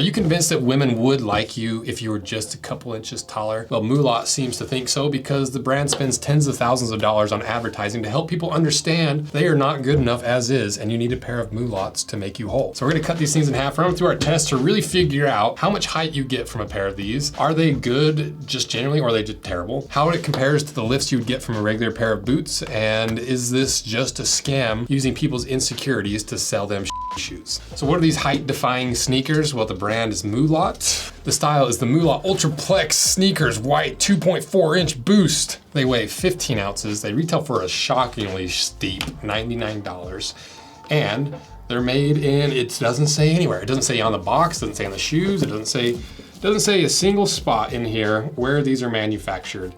Are you convinced that women would like you if you were just a couple inches taller? Well, Mulat seems to think so because the brand spends tens of thousands of dollars on advertising to help people understand they are not good enough as is, and you need a pair of Mulats to make you whole. So we're gonna cut these things in half, run through our test to really figure out how much height you get from a pair of these. Are they good just generally, or are they just terrible? How it compares to the lifts you would get from a regular pair of boots, and is this just a scam using people's insecurities to sell them shoes? So what are these height-defying sneakers? Well, the brand is Mulat. The style is the Mulat Ultraplex sneakers, white 2.4-inch boost. They weigh 15 ounces. They retail for a shockingly steep $99. And they're made in, it doesn't say anywhere. It doesn't say on the box, it doesn't say on the shoes, it doesn't say a single spot in here where these are manufactured.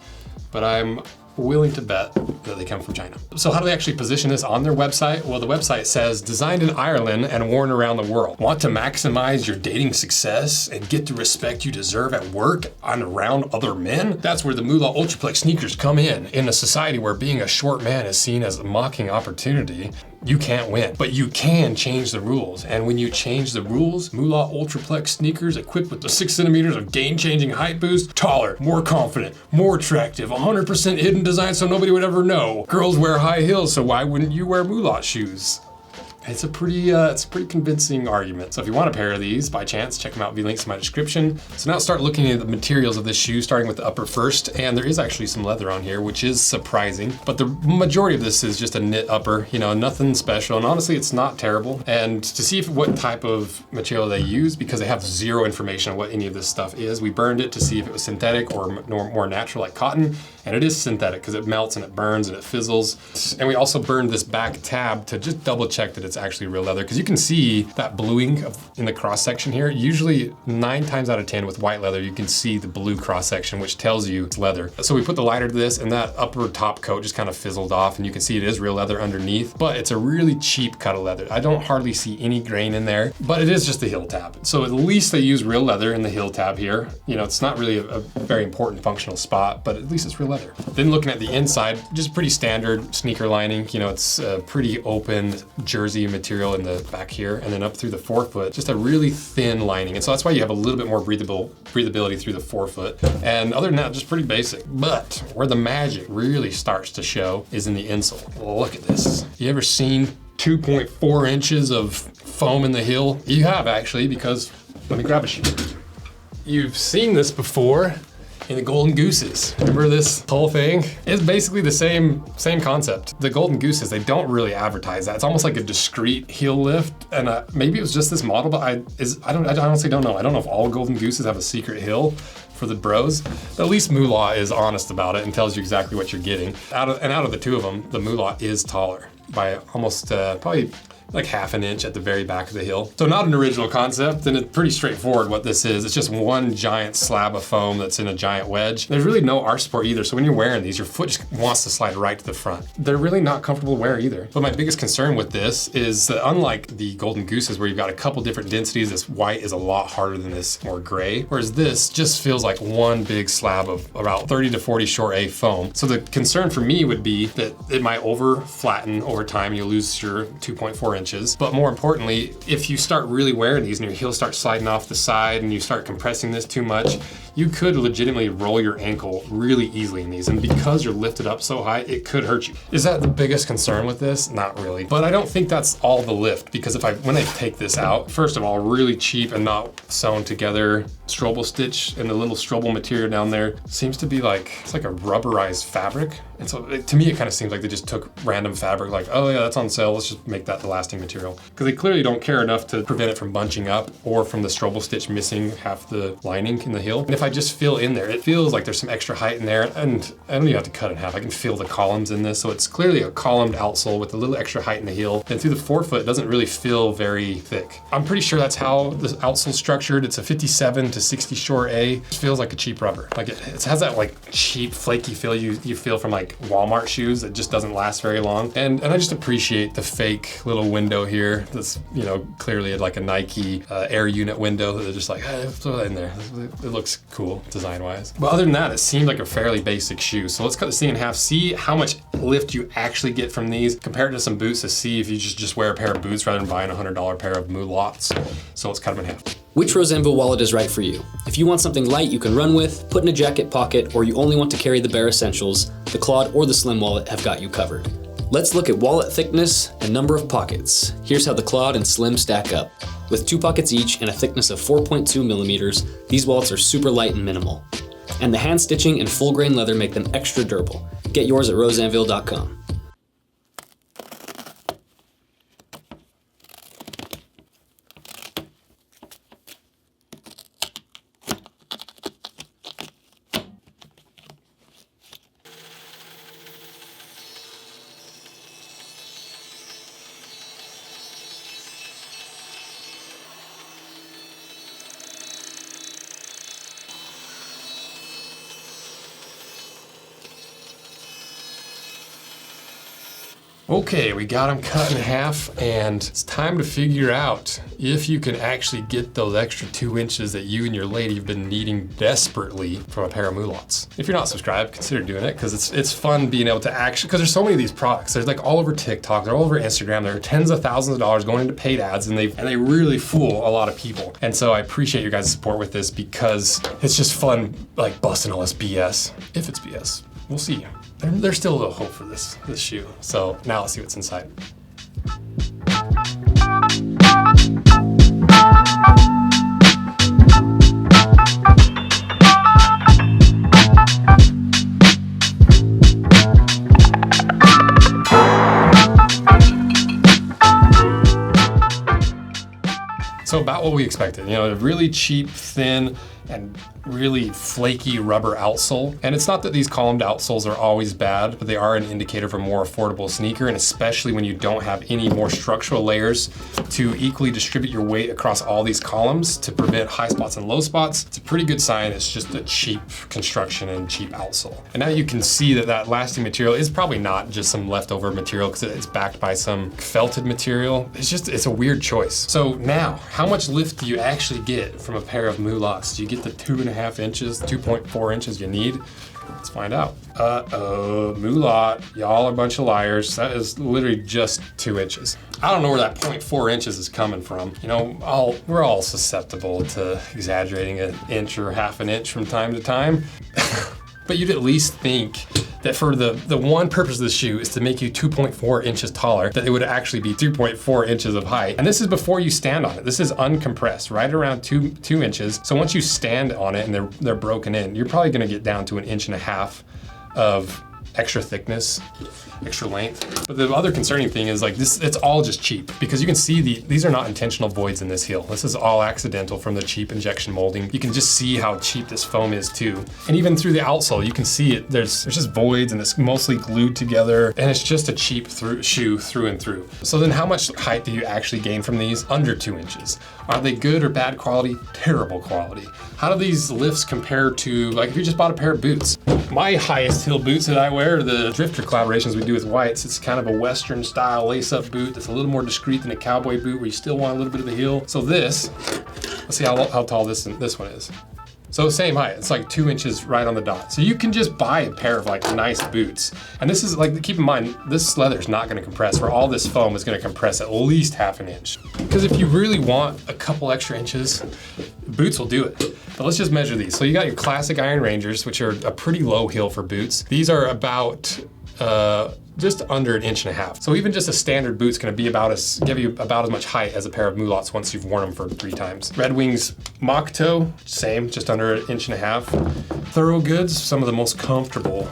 But I'm willing to bet that they come from China. So how do they actually position this on their website? Well, the website says, designed in Ireland and worn around the world. Want to maximize your dating success and get the respect you deserve at work and around other men? That's where the Mulat Ultraplex sneakers come in a society where being a short man is seen as a mocking opportunity. You can't win, but you can change the rules. And when you change the rules, Mulat Ultraplex sneakers equipped with the 6 centimeters of game-changing height boost, taller, more confident, more attractive, 100% hidden design so nobody would ever know. Girls wear high heels, so why wouldn't you wear Mulat shoes? It's a pretty convincing argument. So if you want a pair of these by chance, check them out via links in my description. So now start looking at the materials of this shoe, starting with the upper first. And there is actually some leather on here, which is surprising. But the majority of this is just a knit upper, you know, nothing special. And honestly, it's not terrible. And to see what type of material they use, because they have zero information on what any of this stuff is, we burned it to see if it was synthetic or more natural like cotton. And it is synthetic because it melts and it burns and it fizzles. And we also burned this back tab to just double check that it's actually real leather, because you can see that bluing in the cross section here. Usually 9 times out of 10 with white leather, you can see the blue cross section, which tells you it's leather. So we put the lighter to this, and that upper top coat just kind of fizzled off, and you can see it is real leather underneath, but it's a really cheap cut of leather. I don't hardly see any grain in there, but it is just the heel tab. So at least they use real leather in the heel tab here. You know, it's not really a very important functional spot, but at least it's real leather. Then looking at the inside, just pretty standard sneaker lining. You know, it's a pretty open jersey material in the back here, and then up through the forefoot, just a really thin lining. And so that's why you have a little bit more breathability through the forefoot. And other than that, just pretty basic. But where the magic really starts to show is in the insole. Look at this. You ever seen 2.4 inches of foam in the heel? You have actually, because let me grab a shoe. You've seen this before in the Golden Gooses. Remember this whole thing? It's basically the same concept. The Golden Gooses, they don't really advertise that. It's almost like a discreet heel lift, and maybe it was just this model, but I honestly don't know. I don't know if all Golden Gooses have a secret heel for the bros. But at least Mulat is honest about it and tells you exactly what you're getting. Out of the two of them, the Mulat is taller by almost probably like half an inch at the very back of the heel. So not an original concept, and it's pretty straightforward what this is. It's just one giant slab of foam that's in a giant wedge. There's really no arch support either, so when you're wearing these, your foot just wants to slide right to the front. They're really not comfortable to wear either. But my biggest concern with this is that unlike the Golden Gooses where you've got a couple different densities, this white is a lot harder than this more gray, whereas this just feels like one big slab of about 30 to 40 short A foam. So the concern for me would be that it might over flatten over time, you'll lose your 2.4 inches. But more importantly, if you start really wearing these and your heels start sliding off the side and you start compressing this too much, you could legitimately roll your ankle really easily in these. And because you're lifted up so high, it could hurt you. Is that the biggest concern with this? Not really. But I don't think that's all the lift, because when I take this out, first of all, really cheap and not sewn together Strobel stitch, and the little Strobel material down there seems to be it's like a rubberized fabric. And so to me, it kind of seems like they just took random fabric, like, oh yeah, that's on sale, let's just make that the lasting material. Because they clearly don't care enough to prevent it from bunching up or from the Strobel stitch missing half the lining in the heel. And if I just feel in there, it feels like there's some extra height in there, and I don't even have to cut it in half. I can feel the columns in this. So it's clearly a columned outsole with a little extra height in the heel. And through the forefoot, it doesn't really feel very thick. I'm pretty sure that's how the outsole's structured. It's a 57 to 60 short A. It feels like a cheap rubber. Like it has that like cheap flaky feel you feel from like Walmart shoes that just doesn't last very long. And I just appreciate the fake little window here that's, you know, clearly like a Nike air unit window that they're just like, hey, throw that in there. It looks cool design-wise. But other than that, it seemed like a fairly basic shoe. So let's cut this thing in half, see how much lift you actually get from these, compare it to some boots to see if you just wear a pair of boots rather than buying a $100 pair of Mulats. So let's cut them in half. Which Rose Anvil wallet is right for you? If you want something light you can run with, put in a jacket pocket, or you only want to carry the bare essentials, the Claude or the Slim wallet have got you covered. Let's look at wallet thickness and number of pockets. Here's how the Claude and Slim stack up. With 2 pockets each and a thickness of 4.2 millimeters, these wallets are super light and minimal. And the hand stitching and full grain leather make them extra durable. Get yours at roseanvil.com. Okay, we got them cut in half, and it's time to figure out if you can actually get those extra 2 inches that you and your lady have been needing desperately from a pair of Mulats. If you're not subscribed, consider doing it, because it's fun being able to actually, because there's so many of these products. There's like all over TikTok, they're all over Instagram, there are tens of thousands of dollars going into paid ads, and they really fool a lot of people. And so I appreciate your guys' support with this, because it's just fun, like busting all this BS. If it's BS, we'll see. There's still a little hope for this shoe. So now let's see what's inside. So about what we expected, you know, a really cheap, thin, and really flaky rubber outsole. And it's not that these columned outsoles are always bad, but they are an indicator of a more affordable sneaker, and especially when you don't have any more structural layers to equally distribute your weight across all these columns to prevent high spots and low spots. It's a pretty good sign it's just a cheap construction and cheap outsole. And now you can see that that lasting material is probably not just some leftover material, because it's backed by some felted material. It's a weird choice. So now, how much lift do you actually get from a pair of Mulats? Do you get the 2.5 inches, 2.4 inches you need? Let's find out. Mulat, y'all are a bunch of liars. That is literally just 2 inches. I don't know where that 0.4 inches is coming from. You know, we're all susceptible to exaggerating an inch or half an inch from time to time. But you'd at least think that for the one purpose of the shoe is to make you 2.4 inches taller, that it would actually be 2.4 inches of height. And this is before you stand on it. This is uncompressed, right around 2 inches. So once you stand on it and they're broken in, you're probably gonna get down to 1.5 inches of extra thickness, extra length. But the other concerning thing is like this, it's all just cheap, because you can see these are not intentional voids in this heel. This is all accidental from the cheap injection molding. You can just see how cheap this foam is too. And even through the outsole, you can see it, there's just voids and it's mostly glued together, and it's just a cheap shoe through and through. So then how much height do you actually gain from these? Under 2 inches. Are they good or bad quality? Terrible quality. How do these lifts compare to, like if you just bought a pair of boots? My highest heel boots that I wear are the Drifter collaborations we do with Whites. It's kind of a Western style lace-up boot that's a little more discreet than a cowboy boot where you still want a little bit of a heel. So this, let's see how tall this one is. So same height, it's like 2 inches right on the dot. So you can just buy a pair of like nice boots. And this is like, keep in mind, this leather is not gonna compress, where all this foam is gonna compress at least 1/2 inch. Because if you really want a couple extra inches, boots will do it. But let's just measure these. So you got your classic Iron Rangers, which are a pretty low heel for boots. These are about, just under 1.5 inches. So even just a standard boot's gonna be give you about as much height as a pair of Mulats once you've worn them for 3 times. Red Wings Mock Toe, same, just under 1.5 inches. Thorough Goods, some of the most comfortable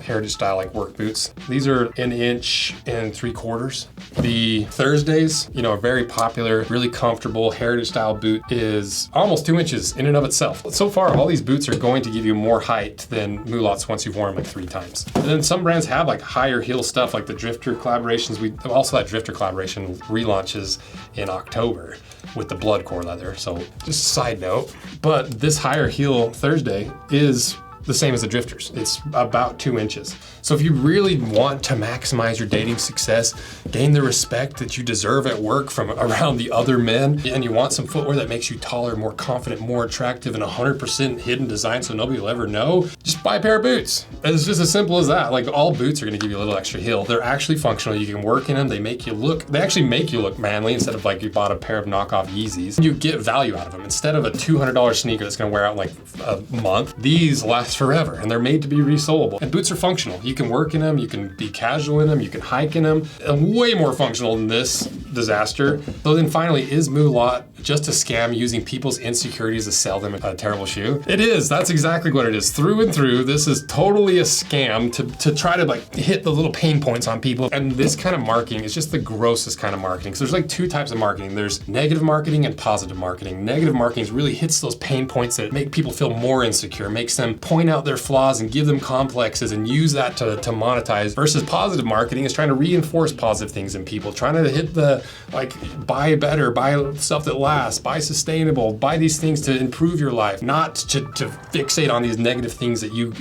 heritage style like work boots. These are 1 3/4 inches. The Thursdays, you know, a very popular, really comfortable heritage style boot is almost 2 inches in and of itself. So far, all these boots are going to give you more height than Mulats once you've worn them like 3 times. And then some brands have like higher heel stuff, like the Drifter collaborations. Also that Drifter collaboration relaunches in October with the blood core leather. So just a side note, but this higher heel Thursday is the same as the drifters. It's about 2 inches. So if you really want to maximize your dating success, gain the respect that you deserve at work from around the other men, and you want some footwear that makes you taller, more confident, more attractive, and 100% hidden design so nobody will ever know, just buy a pair of boots. It's just as simple as that. Like, all boots are gonna give you a little extra heel. They're actually functional. You can work in them. They actually make you look manly instead of like you bought a pair of knockoff Yeezys. You get value out of them. Instead of a $200 sneaker that's gonna wear out in like a month, these last forever, and they're made to be resoldable. And boots are functional. You can work in them, you can be casual in them, you can hike in them. Way more functional than this disaster. So then finally, is Mulat just a scam using people's insecurities to sell them a terrible shoe? It is. That's exactly what it is. Through and through, this is totally a scam to try to like hit the little pain points on people. And this kind of marketing is just the grossest kind of marketing. So there's like 2 types of marketing. There's negative marketing and positive marketing. Negative marketing really hits those pain points that make people feel more insecure, makes them point out their flaws and give them complexes and use that to monetize, versus positive marketing is trying to reinforce positive things in people, trying to hit the like buy better, buy stuff that lasts, buy sustainable, buy these things to improve your life, not to fixate on these negative things that you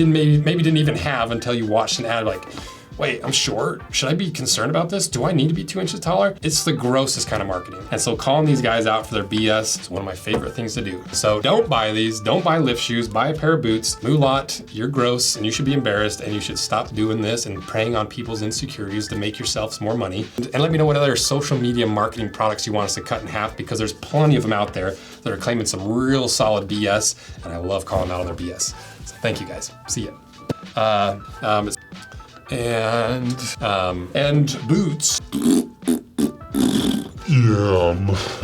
maybe didn't even have until you watched an ad like, wait, I'm short. Should I be concerned about this? Do I need to be 2 inches taller? It's the grossest kind of marketing. And so calling these guys out for their BS is one of my favorite things to do. So don't buy these. Don't buy lift shoes. Buy a pair of boots. Mulat, you're gross and you should be embarrassed, and you should stop doing this and preying on people's insecurities to make yourselves more money. And let me know what other social media marketing products you want us to cut in half, because there's plenty of them out there that are claiming some real solid BS, and I love calling out on their BS. So thank you guys. See ya. And boots. Yum.